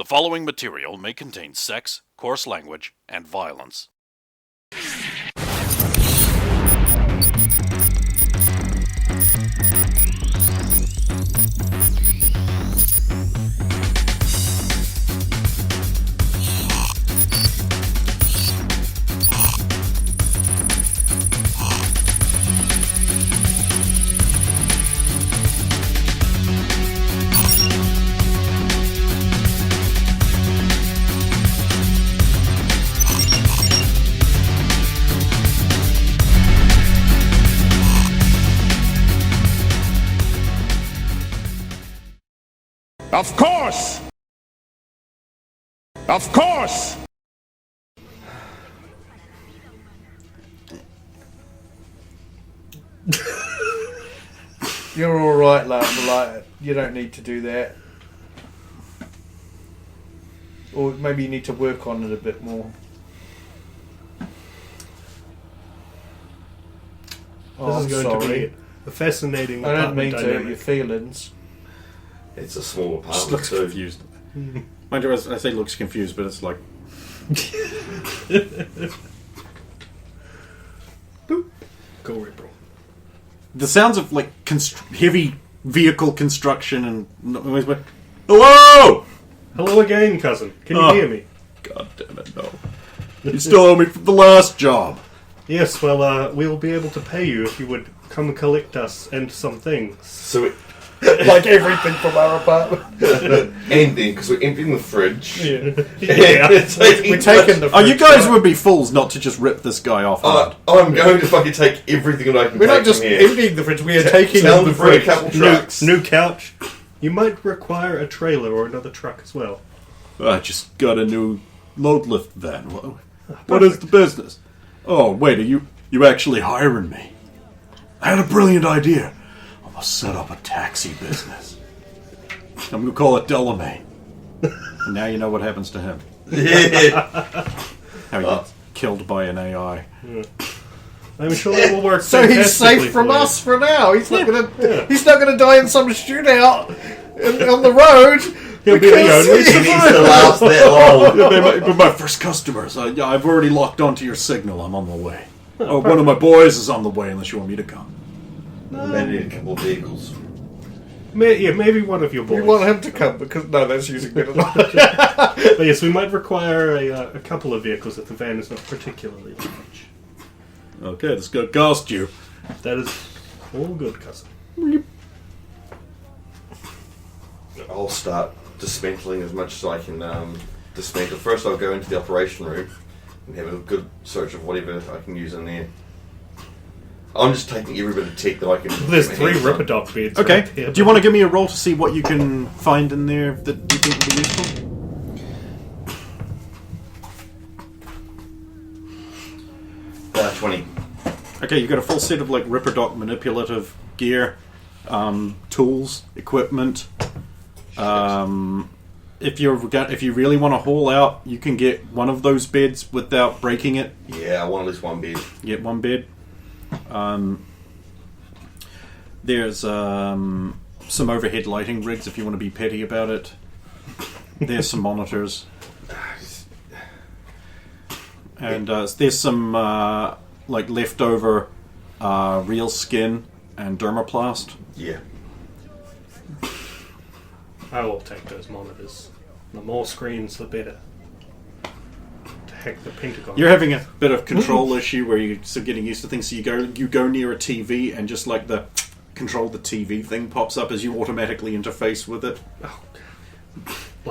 following material may contain sex, coarse language, and violence. Of course! Of course! You're alright, lad. Like, you don't need to do that. Or maybe you need to work on it a bit more. This is going to be a fascinating I don't mean to dynamic. hurt your feelings. It's a small Just apartment, looks too. confused. Mind you, I say looks confused, but it's like... Boop. Go right, bro. The sounds of, like, heavy vehicle construction and... Hello! Hello again, cousin. Can you hear me? God damn it, no. You still owe me from the last job. Yes, well, we'll be able to pay you if you would come collect us and some things. So Like everything from our apartment. ending, because we're emptying the fridge. Yeah. We're taking the Oh, you fridge, guys right? would be fools not to just rip this guy off hard. I'm going to fucking take everything that I can We're take not just from here. emptying the fridge, we are taking Tell the them to bring a fridge. couple trucks. New couch. You might require a trailer or another truck as well. I just got a new load lift van. What is the business? Oh, wait, are you actually hiring me? I had a brilliant idea. I'm going to set up a taxi business. I'm going to call it Delamain. And now you know what happens to him. How he gets killed by an AI. I'm sure that will work. So he's fantastically safe from for you. us for now. He's not gonna. He's not gonna die in some shootout on the road. He'll be the because only. he's It needs to survived. last that long. But my first customers. I've already locked onto your signal. I'm on the way. Oh, one of my boys is on the way unless you want me to come. Maybe need a couple of vehicles. Maybe one of your boys. We want him to come because no, that's using better. But yes, we might require a couple of vehicles if the van is not particularly large. Okay, this is going to cost you. That is all good, cousin. I'll start dismantling as much as I can dismantle. First, I'll go into the operation room and have a good search of whatever I can use in there. I'm just taking every bit of tech that I can. There's get my 3 hands on. Ripperdoc beds. Okay. Right there, Do you want to give me a roll to see what you can find in there that you think will be useful? 20. Okay, you've got a full set of like Ripperdoc manipulative gear, tools, equipment. If you really want to haul out, you can get one of those beds without breaking it. Yeah, I want at least one bed. Get one bed. There's some overhead lighting rigs if you want to be petty about it. There's some monitors. And there's some like leftover real skin and dermaplast. Yeah. I will take those monitors. The more screens, the better. To hack the Pentagon. You're having a bit of control issue where you're still getting used to things. So you go near a TV and just like the control the TV thing pops up as you automatically interface with it. Oh,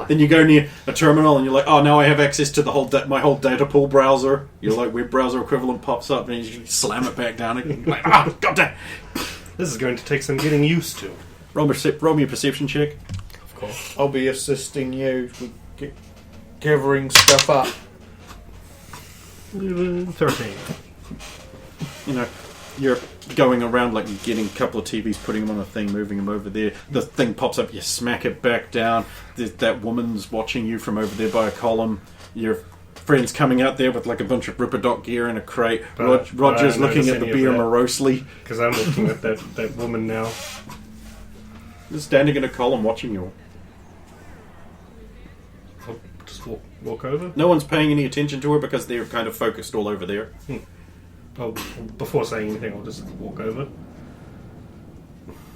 Then you go near a terminal and you're like, oh, now I have access to the whole my whole data pool browser. Your like web browser equivalent pops up and you slam it back down and you're like, ah, goddamn. this is going to take some getting used to. Roll me a perception check. Of course. I'll be assisting you with gathering stuff up. 13. You know, you're going around like you're getting a couple of TVs, putting them on a thing, moving them over there. The thing pops up, you smack it back down. That woman's watching you from over there by a column. Your friend's coming out there with like a bunch of Ripperdoc gear in a crate. Roger's I don't looking notice at the any of beer that. morosely. Because I'm looking at that woman now. Just standing in a column watching you. just walk over? No one's paying any attention to her because they're kind of focused all over there. Oh, before saying anything, I'll just walk over.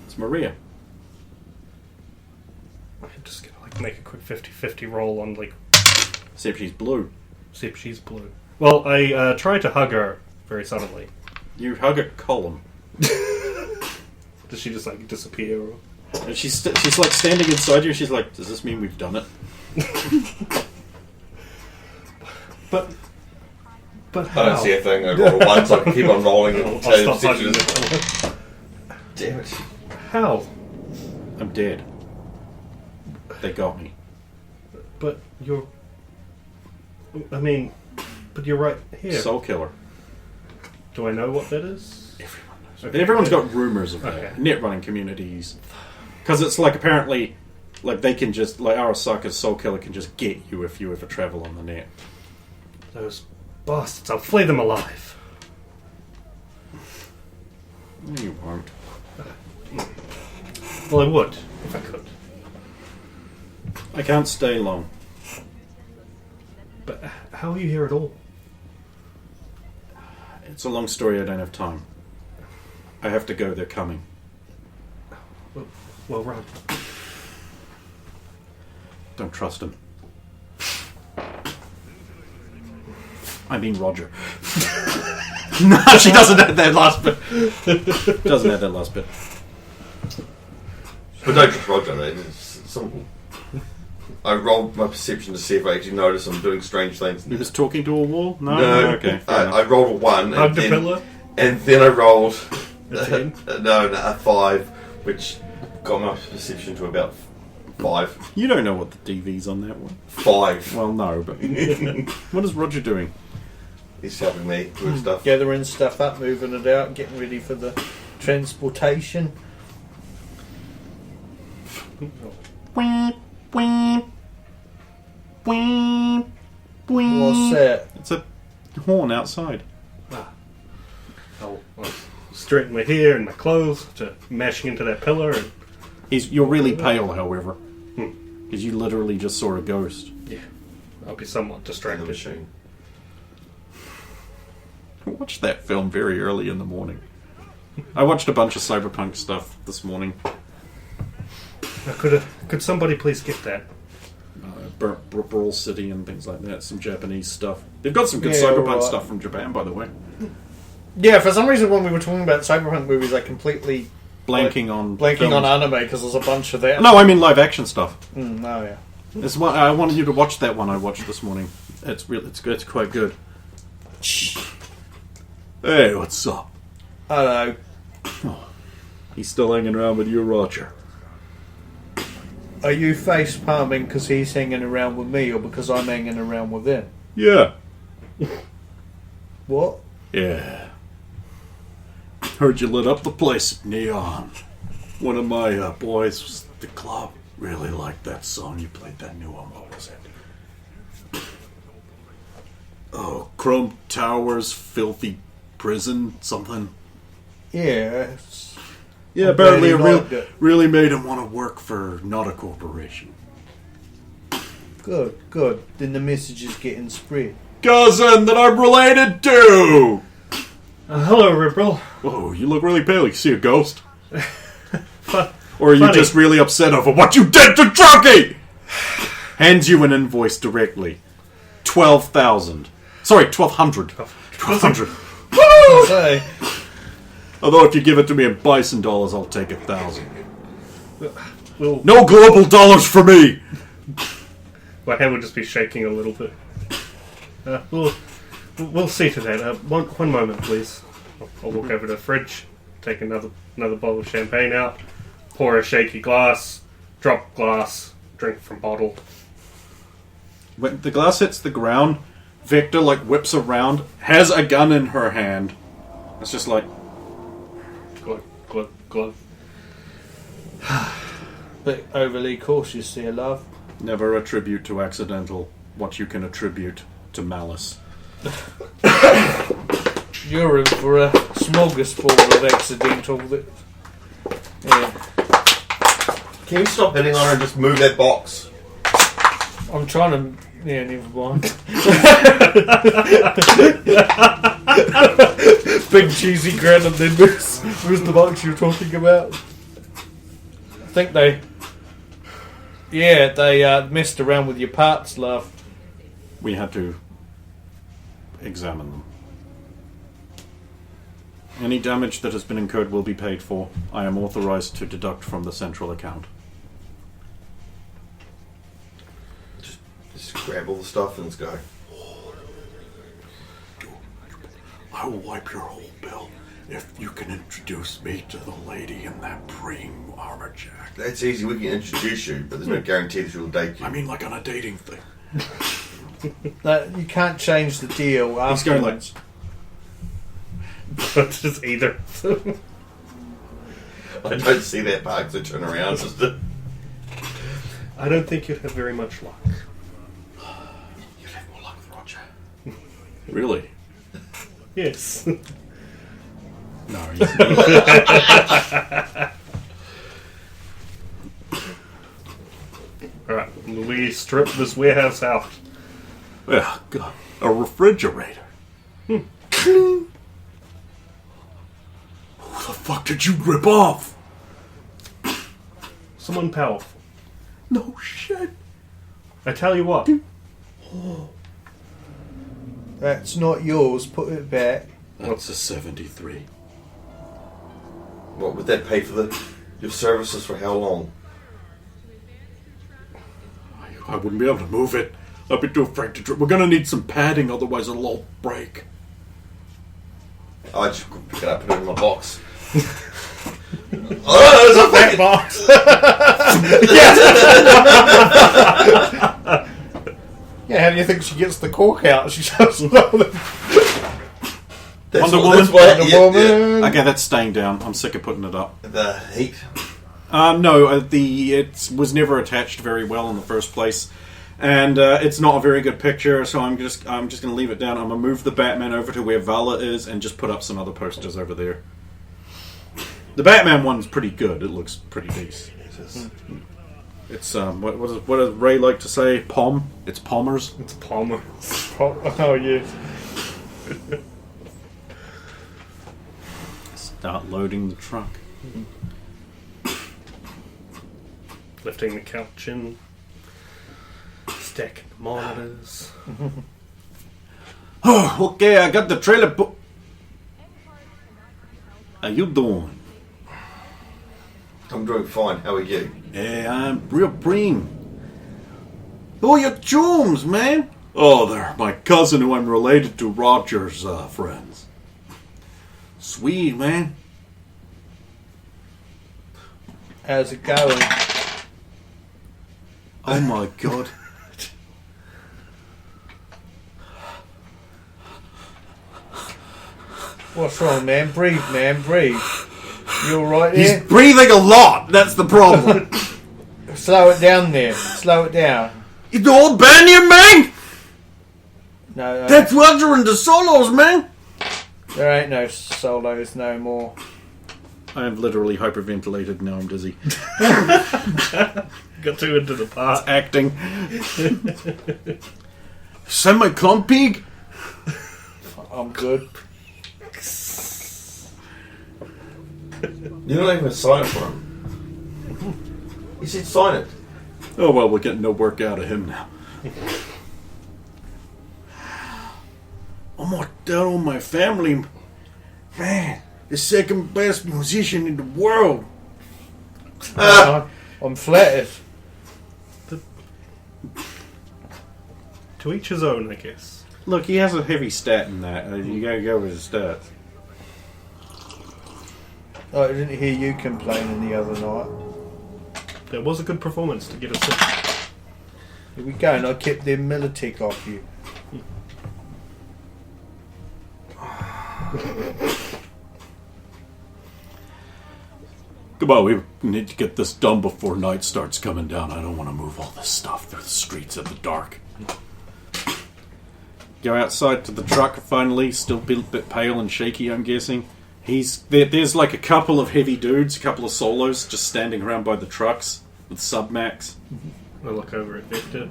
It's Maria. I'm just gonna make a quick 50-50 roll on Except she's blue. see if she's blue. Well, I try to hug her very suddenly. You hug a column. Does she just disappear? Or... And she's standing inside you and she's like, does this mean we've done it? But how? I don't see a thing. I roll one, so I can keep on rolling I'll until stop hugging stitches. her. Damn it. How? I'm dead. They got me. But you're... I mean, but you're right here. Soul killer. Do I know what that is? Everyone knows. Okay. Everyone's got rumors of that. Okay. Net running communities. Because it's apparently, they can just, Arasaka's soul killer can just get you if you ever travel on the net. Those bastards, I'll flay them alive. No, you won't. Well, I would, if I could. I can't stay long. But how are you here at all? It's a long story, I don't have time. I have to go, they're coming. Well, run. Don't trust him. I mean Roger. No, she doesn't have that last bit. Doesn't have that last bit. But don't trust Roger, though. I rolled my perception to see if I actually notice I'm doing strange things. He was talking to a wall? No? No, Okay. I rolled a 1. Hugged a pillar? And then I rolled A 10? a 5, which got my perception to about 5. You don't know what the DV's on that one. 5. Well, no, but... What is Roger doing? He's helping me with stuff. Gathering stuff up, moving it out, getting ready for the transportation. What's that? It's a horn outside. I'll straighten my hair and my clothes to mashing into that pillar. And You're really pale, however. Because you literally just saw a ghost. yeah, I'll be somewhat The distracted. machine. I watched that film very early in the morning. I watched a bunch of Cyberpunk stuff this morning. Could somebody please get that? Brawl City and things like that. Some Japanese stuff. They've got some good Yeah, Cyberpunk right. stuff from Japan, by the way. Yeah, for some reason when we were talking about Cyberpunk movies, I completely Blanking on on films. anime because there's a bunch of that. No, I mean live action stuff. Oh yeah. It's one, I wanted you to watch that one I watched this morning. It's good. It's quite good. Hey, what's up? Hello. He's still hanging around with you, Roger. Are you face palming because he's hanging around with me or because I'm hanging around with him? Yeah. What? Yeah. Heard you lit up the place with neon. One of my boys was at the club. Really liked that song you played, that new one. What was it? Oh, Chrome Towers, Filthy Prison, something. Yeah. Yeah, I apparently it really liked it. really made him want to work for not a corporation. Good, good. Then the message is getting spread. Cousin that I'm related to! Hello, Ripple. Oh, you look really pale. You see a ghost? Fu- Or are you Funny. just really upset over what you did to Chucky? Hands you an invoice directly. 12,000. Sorry, 1,200. 1,200. I say, Although if you give it to me in bison dollars, I'll take 1,000. We'll, No global dollars for me! my head would just be shaking a little bit. We'll see to that. One moment, please. I'll walk over to the fridge, take another bottle of champagne out, pour a shaky glass, drop glass, drink from bottle. When the glass hits the ground, Victor whips around, has a gun in her hand. It's just like, Glug, glug, glug. but overly cautious there, love. never attribute to accidental what you can attribute to malice. You're in for a smorgasbord of accidental. Yeah. Can you stop hitting on her and just move that box? I'm trying to... Yeah, never mind. Big cheesy grin and then who's the box you're talking about? I think they... Yeah, they messed around with your parts, love. We had to examine them. Any damage that has been incurred will be paid for. I am authorized to deduct from the central account. Just grab all the stuff and let's go. I will wipe your whole bill if you can introduce me to the lady in that preem armor jack. That's easy, we can introduce you, but there's no guarantee that she'll date you. I mean, like on a dating thing. No, you can't change the deal He's going like... afterwards. Just either. I don't see that part because I turn around. I don't think you'd have very much luck. You'd have more luck with Roger. Really? Yes. No, Alright, we strip this warehouse out. yeah, God, a refrigerator. Who the fuck did you rip off? Someone powerful. No shit. I tell you what. That's not yours, put it back. That's a 73. What would that pay for your services for how long? I wouldn't be able to move it. I'd be too afraid to. We're gonna need some padding, otherwise it'll all break. I just pick it up and put it in my box. Oh, there's a fat box! Yeah, how do you think she gets the cork out? She shows Wonder Woman? Wonder Woman. Okay, that's staying down. I'm sick of putting it up. The heat. No, it was never attached very well in the first place, and it's not a very good picture. So I'm just going to leave it down. I'm going to move the Batman over to where Vala is, and just put up some other posters over there. The Batman one's pretty good. It looks pretty decent. It's what does Ray like to say? Palm. It's Palmer's. It's Palmer. Oh, yeah. Start loading the truck. Lifting the couch in. Stacking the monitors. Oh, okay, I got the trailer. How you doing? I'm doing fine. How are you? Hey, I'm real preem. Oh, your chooms, man. Oh, they're my cousin who I'm related to, Roger's friends. Sweet, man. How's it going? Oh my god. What's wrong, man? Breathe, man, breathe. You alright He's there? breathing a lot. That's the problem. Slow it down there. Slow it down. You don't ban you, man. No, That's Roger and the solos, man. there ain't no solos no more. I am literally hyperventilated now. I'm dizzy. Got too into the part. Acting. Semi-clumpig. I'm good. You're not even sign it for him. He said sign it. Oh well, we're getting no work out of him now. I'm gonna tell my family, man, the second best musician in the world. I'm flattered. To each his own, I guess. Look, he has a heavy stat in that. You gotta go with his stats. Oh, I didn't hear you complaining the other night. That was a good performance to get us in. Here we go, and I kept the Militic off you. Come on, we need to get this done before night starts coming down. I don't want to move all this stuff through the streets in the dark. Go outside to the truck finally, still a bit pale and shaky, I'm guessing. There's like a couple of heavy dudes, a couple of solos just standing around by the trucks with sub-max. I look over at Victor.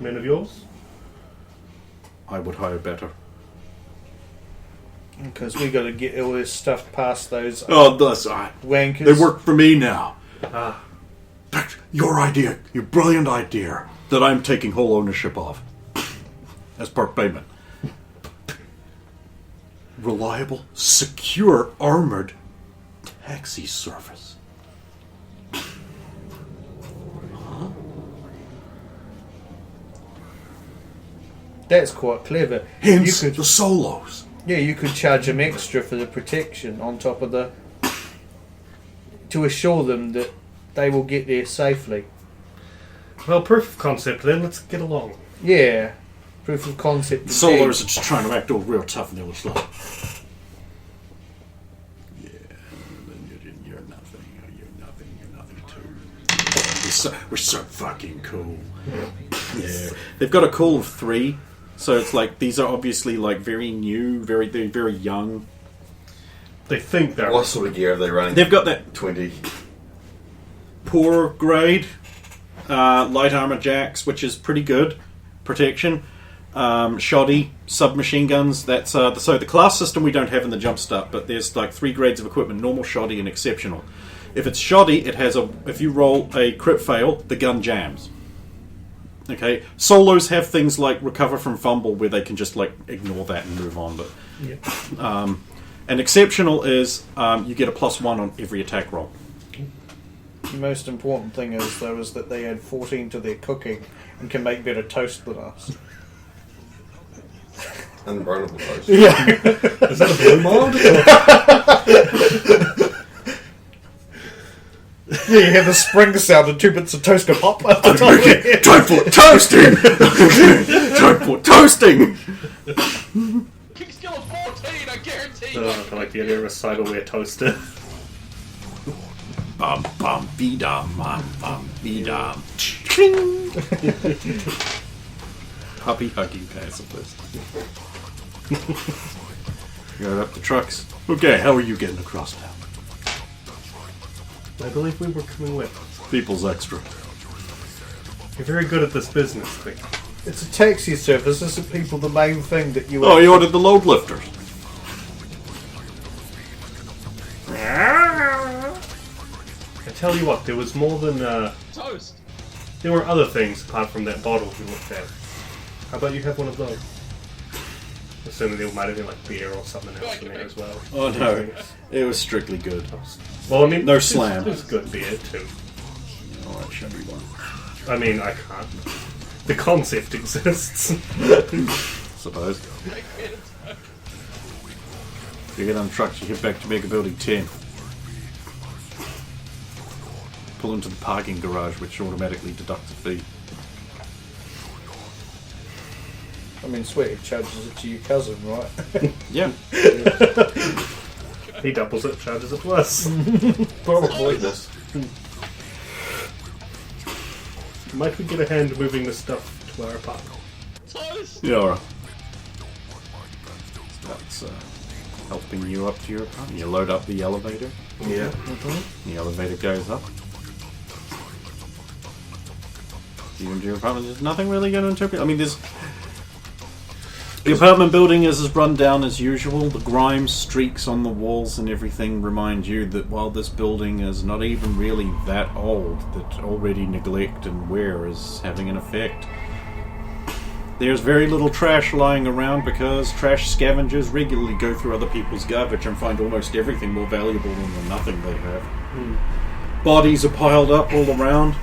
men of yours? I would hire better. Because we got to get all this stuff past those Oh, that's wankers. they work for me now. Ah, That's your idea, your brilliant idea, that I'm taking whole ownership of. As part payment. Reliable, secure, armored taxi service. That's quite clever. Hence you could, the solos. yeah, you could charge them extra for the protection on top of the... to assure them that they will get there safely. well, proof of concept then, let's get along. Yeah. Proof of concept. The solos are just trying to act all real tough and they look like, yeah, you're nothing, you're nothing too. We're so fucking cool. Yeah. They've got a call of 3, so it's like, these are obviously like very new, they're very young. They think they're... What sort of gear are they running? They've got that 20. poor grade light armor jacks, which is pretty good protection. Shoddy submachine guns. That's so the class system we don't have in the jump start, but there's like 3 grades of equipment: normal, shoddy, and exceptional. If it's shoddy, it has if you roll a crit fail, the gun jams. Okay, solos have things like recover from fumble, where they can just like ignore that and move on. But Yeah. and exceptional is you get a +1 on every attack roll. The most important thing is, though, is that they add 14 to their cooking and can make better toast than us. Unburnable toast. Yeah. Is that a blue mod? Yeah, you have the spring sound and 2 bits of toast go pop at the top of your head. Time for toasting! Time for toasting! Kick skill of 14, I guarantee. I like the idea of a cyberware toaster. Bum bum be dum bum be dum. Puppy hugging pacifist. Got up the trucks. Okay, how are you getting across town? I believe we were coming with. People's extra. You're very good at this business thing. It's a taxi service, isn't people the main thing that you... Oh, you ordered the load lifters. I tell you what, there was more than... Toast. there were other things apart from that bottle we looked at. How about you have one of those? Assuming there might have been like beer or something else in there as well. Oh no, it was strictly good. Well, I mean, No slam. There's good beer too. Alright, show me one. I mean, I can't. The concept exists. Suppose. You get on the trucks, you head back to Mega Building 10. Pull into the parking garage, which automatically deducts a fee. I mean, sweet, it charges it to your cousin, right? Yeah. He doubles it, charges it to us. Probably this. Might we get a hand moving the stuff to our apartment? Toast. Yeah, alright. That's helping you up to your apartment. You load up the elevator. Yeah. The elevator goes up. You into your apartment. There's nothing really going to interpret. I mean, there's... The apartment building is as run down as usual. The grime streaks on the walls and everything remind you that while this building is not even really that old, that already neglect and wear is having an effect. There's very little trash lying around because trash scavengers regularly go through other people's garbage and find almost everything more valuable than the nothing they have. Bodies are piled up all around.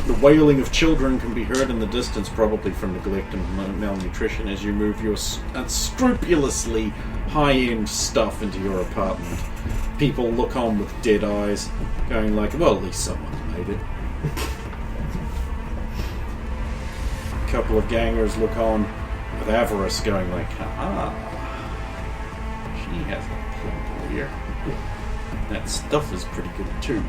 The wailing of children can be heard in the distance, probably from neglect and malnutrition, as you move your unscrupulously high-end stuff into your apartment. People look on with dead eyes, going like, well, at least someone made it. A couple of gangers look on with avarice, going like, ha-ha, she has a plump here. That stuff is pretty good too.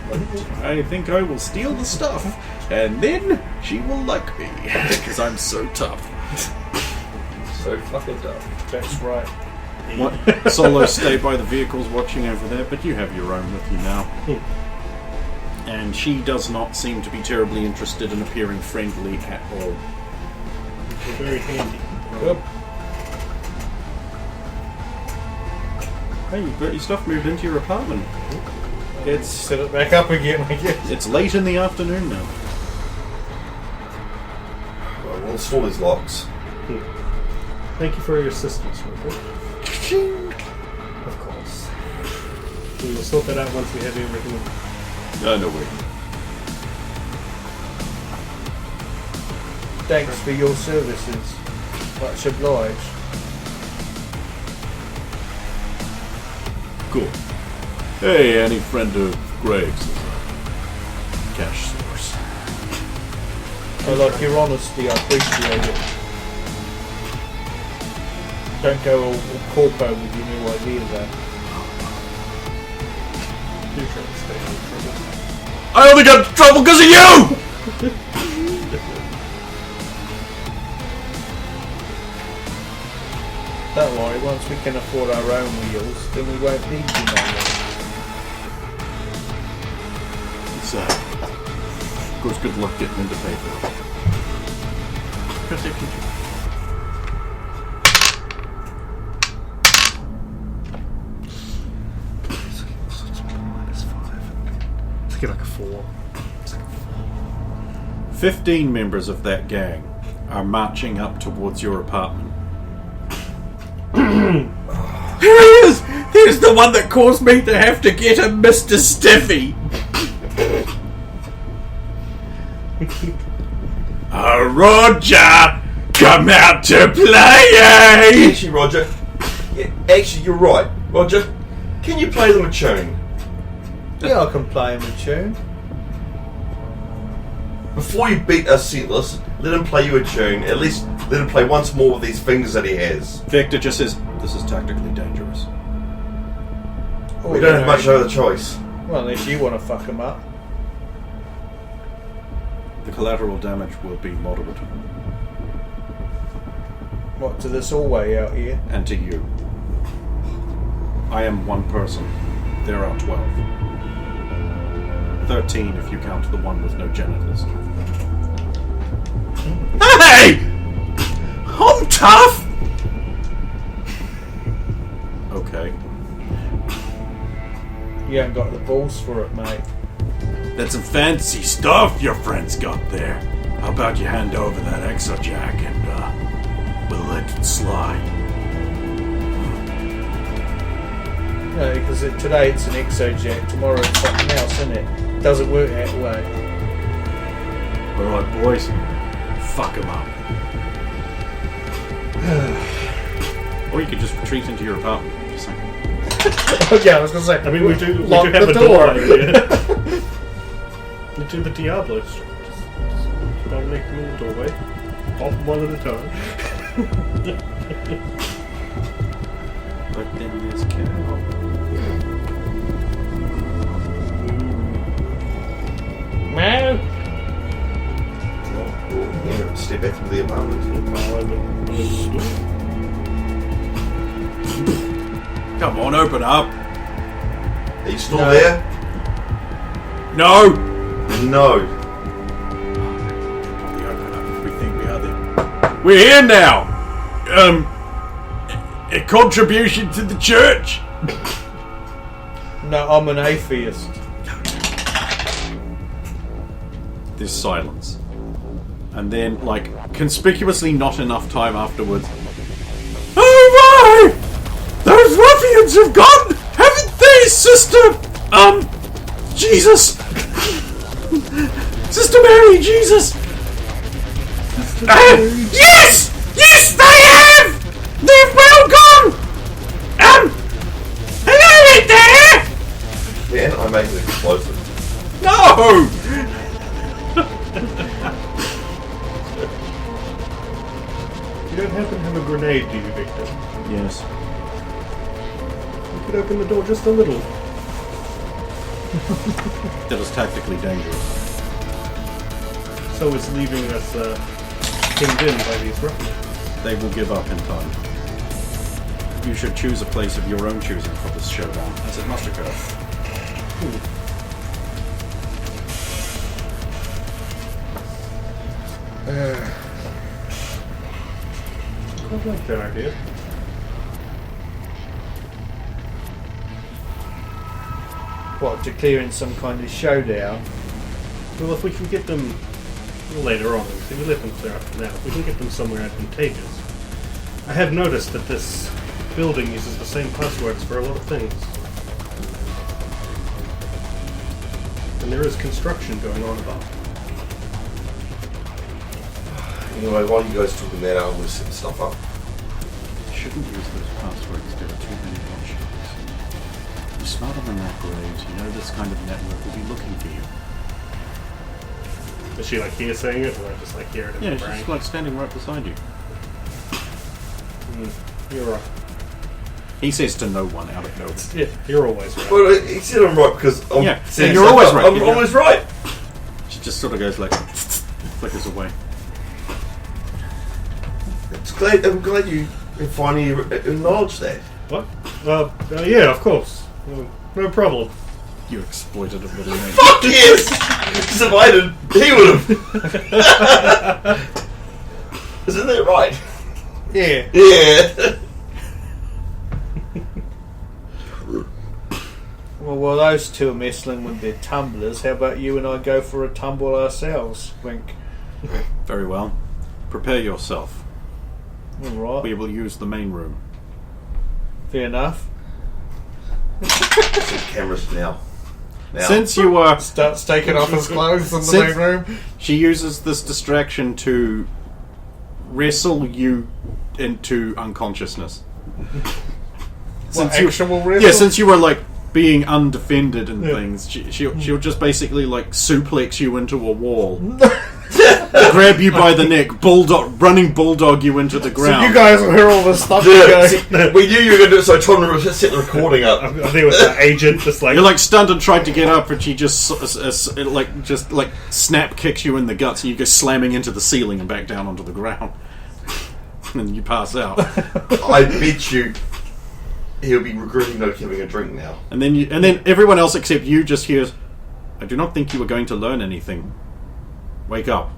But I think I will steal the stuff, and then she will like me, because I'm so tough. So fucking tough. That's right. What? Solo stay by the vehicles watching over there, but you have your own with you now. And she does not seem to be terribly interested in appearing friendly at all. They're very handy. Yep. Hey, you've got your stuff moved into your apartment. Let's set it back up again, I guess. It's late in the afternoon now. Well, we'll install these locks. Thank you for your assistance, Rupert. Of course. We will sort that out once we have everything. No way. Thanks for your services. Much obliged. Cool. Hey, any friend of Greg's is a cash source. I like your honesty, I appreciate it. Don't go all corpo with your new ideas though. You're trying to stay out of trouble. I only got in trouble because of you! Don't worry, once we can afford our own wheels, then we won't need you no more. It's, of course, good luck getting into paper. Let's get like a 4. 15 members of that gang are marching up towards your apartment. Here he is! Here's the one that caused me to have to get him, Mr. Stiffy! Roger! Come out to play! Actually, Roger. Yeah, actually, you're right. Roger, can you play them a tune? Yeah, I can play him a tune. Before you beat us senseless, let him play you a tune. At least let him play once more with these fingers that he has. Victor just says, this is tactically dangerous. Or, We don't have much other choice. Well, unless you want to fuck him up. The collateral damage will be moderate. What, to this hallway out here? And to you. I am one person. There are 12. 13 if you count the one with no genitals. Hey! I'm tough! Okay. You haven't got the balls for it, mate. That's some fancy stuff your friends got there. How about you hand over that exojack and we'll let it slide. No, because today it's an exojack, tomorrow it's something else, isn't it? Doesn't work that way. Alright, boys. Fuck him up. Or you could just retreat into your apartment. Just saying. Okay, I was going to say. I mean, we do lock have the a door. door here. We do the Diablo strat. Just dominate them in the doorway. Off one at a time. But then there's cow. No. Yeah, step back into the apartment. Come on, open up. Are you still No. there? No! No. Probably open up if we think we are there. We're here now! A contribution to the church! No, I'm an atheist. There's silence. And then, like, conspicuously not enough time afterwards. Oh my! Those ruffians have gone! Haven't they, sister? Jesus! Sister Mary, Jesus! Yes! Yes, they have! They've well gone! Hello in there! Yeah, I make it explosive. No! You don't happen to have a grenade, do you, Victor? Yes. You could open the door just a little. That was tactically dangerous. So it's leaving us pinned in by these ruffians. They will give up in time. You should choose a place of your own choosing for this showdown, as it must occur. I like that idea. What, declaring some kind of showdown? Well, if we can get them later on, if we let them clear up now, if we can get them somewhere advantageous. I have noticed that this building uses the same passwords for a lot of things. And there is construction going on above. Anyway, while you guys talking that out, I'm going to set stuff up. You shouldn't use those passwords. There are too many watchers. You smell them in that graves. You know this kind of network will be looking for you. Is she like here saying it, or I just like hear it in Yeah, the brain? she's like standing right beside you. You're right. He says to no one out of nowhere. Yeah, you're always right. Well, he said I'm right because I'm Yeah, setting you're stuff always up. right. I'm Yeah. always right. She just sort of goes like, flickers away. I'm glad you finally acknowledged that. What? Yeah, of course. No problem. You exploited a little man. Fuck yes! Because if I didn't, he would have. Isn't that right? Yeah. Yeah. Well, while those two are messing with their tumblers, how about you and I go for a tumble ourselves? Wink. Very well. Prepare yourself. Alright. We will use the main room. Fair enough. Set cameras now. Since you are... Starts taking off his clothes in the Since- main room. She uses this distraction to wrestle you into unconsciousness. What, you, actual wrestle? yeah, since you were like being undefended and things, she'll just basically like suplex you into a wall, grab you by the neck, running bulldog you into the So ground. you guys will hear all this stuff Yeah, going. see, we knew you were going to do it, so I told him to set the recording up. I think it was the agent just like... You're like stunned and tried to get up, and she just snap kicks you in the guts, and you go slamming into the ceiling and back down onto the ground, and you pass out. I bet you he'll be regretting not having a drink now. And then everyone else except you just hears, "I do not think you were going to learn anything. Wake up."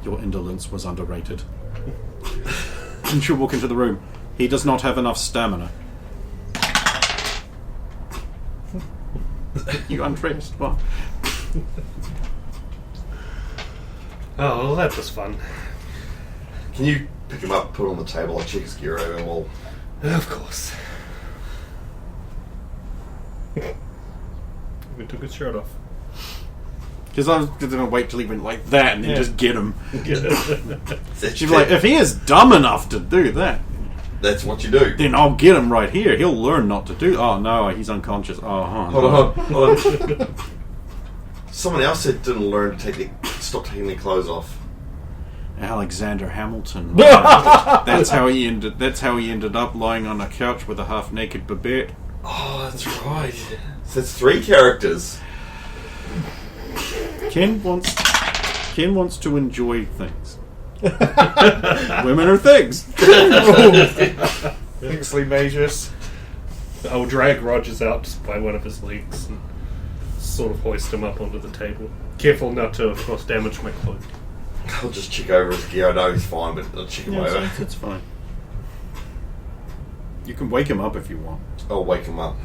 Your indolence was underrated. And she'll walk into the room. He does not have enough stamina. You undressed? What? Oh, well, that was fun. Can you pick him up, put him on the table, I'll check his gear over, and we'll... Of course. We took his shirt off. Because I was going to wait till he went like that and then just get him. That's, She's like, if he is dumb enough to do that, that's what you do. then I'll get him right here. He'll learn not to do... Oh, no, he's unconscious. Oh, Hold on. Someone else said didn't learn to stop taking their clothes off. Alexander Hamilton. That's how he ended up lying on a couch with a half-naked Babette. Oh, that's right. So that's 3 characters. Ken wants to enjoy things. Women are things. Kingsley Majors. I'll drag Rogers out by one of his legs and sort of hoist him up onto the table. Careful not to, of course, damage my cloak. I'll just check over his gear. I know he's fine, but I'll check him over. It's fine. You can wake him up if you want. I'll wake him up.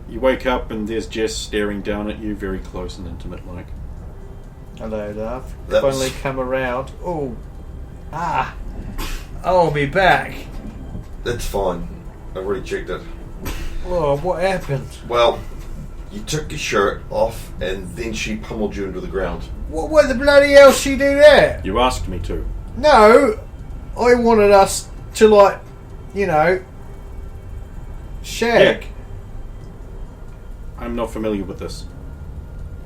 You wake up and there's Jess staring down at you, very close and intimate like. Hello, love. That was- Finally come around. Oh. I'll be back. That's fine. I've already checked it. Oh, what happened? Well, you took your shirt off and then she pummeled you into the ground. What the bloody hell she do that? You asked me to. No, I wanted us to, like, you know, shag. I'm not familiar with this.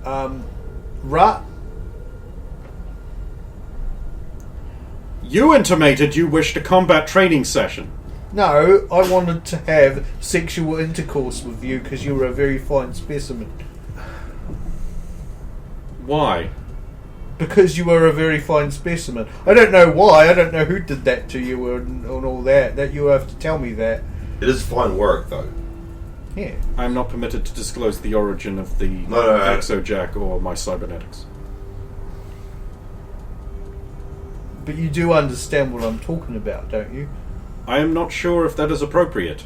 Rut? You intimated you wished a combat training session. No, I wanted to have sexual intercourse with you because you were a very fine specimen. Why? Because you were a very fine specimen. I don't know why. I don't know who did that to you and all that. That you have to tell me that. It is fine work, though. Yeah. I'm not permitted to disclose the origin of the No. Exojack or my cybernetics. But you do understand what I'm talking about, don't you? I am not sure if that is appropriate.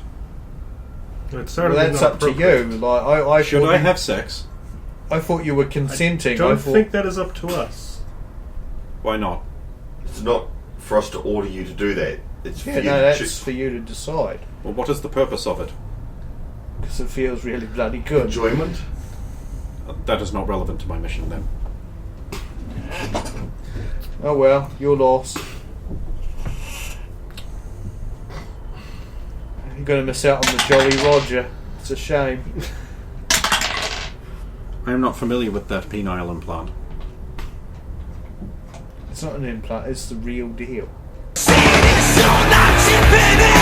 It's Well, certainly that's not up to you. appropriate. Like, I Should thought I you- have sex? I thought you were consenting. I don't I thought, think that is up to us. Why not? It's not for us to order you to do that. It's for yeah, you no, to that's choose. for you to decide. Well, what is the purpose of it? Because it feels really bloody good. Enjoyment. That is not relevant to my mission then. Oh well, your loss. You're going to miss out on the Jolly Roger. It's a shame. I am not familiar with that penile implant. It's not an implant, it's the real deal. Chippin' In.